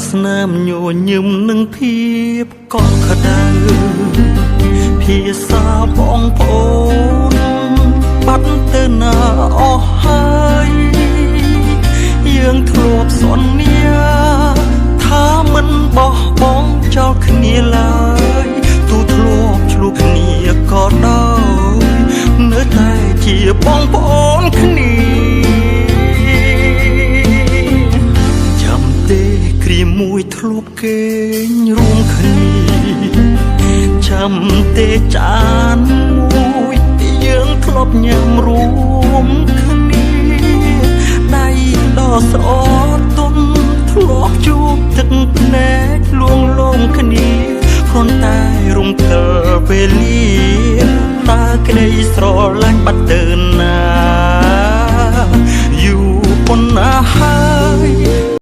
ស្នាមញញឹមនឹងភាពកក់ក្ដៅភាសាបងប្អូនបាត់ទៅណាអស់ហើយយើងធ្លាប់សន្យាថាមិនបោះបង់ចោលគ្នាឡើយទូធ្លាប់ឆ្លុះគ្នាក៏ដោយនៅតែជាបងប្អូនគ្នាចាំទេគ្រាមួយធ្លាប់គេងរួមគ្នាចាំទេចានមួយយើងធ្លាប់ញ៉ាំរួមគ្នាដៃដ៏ស្អត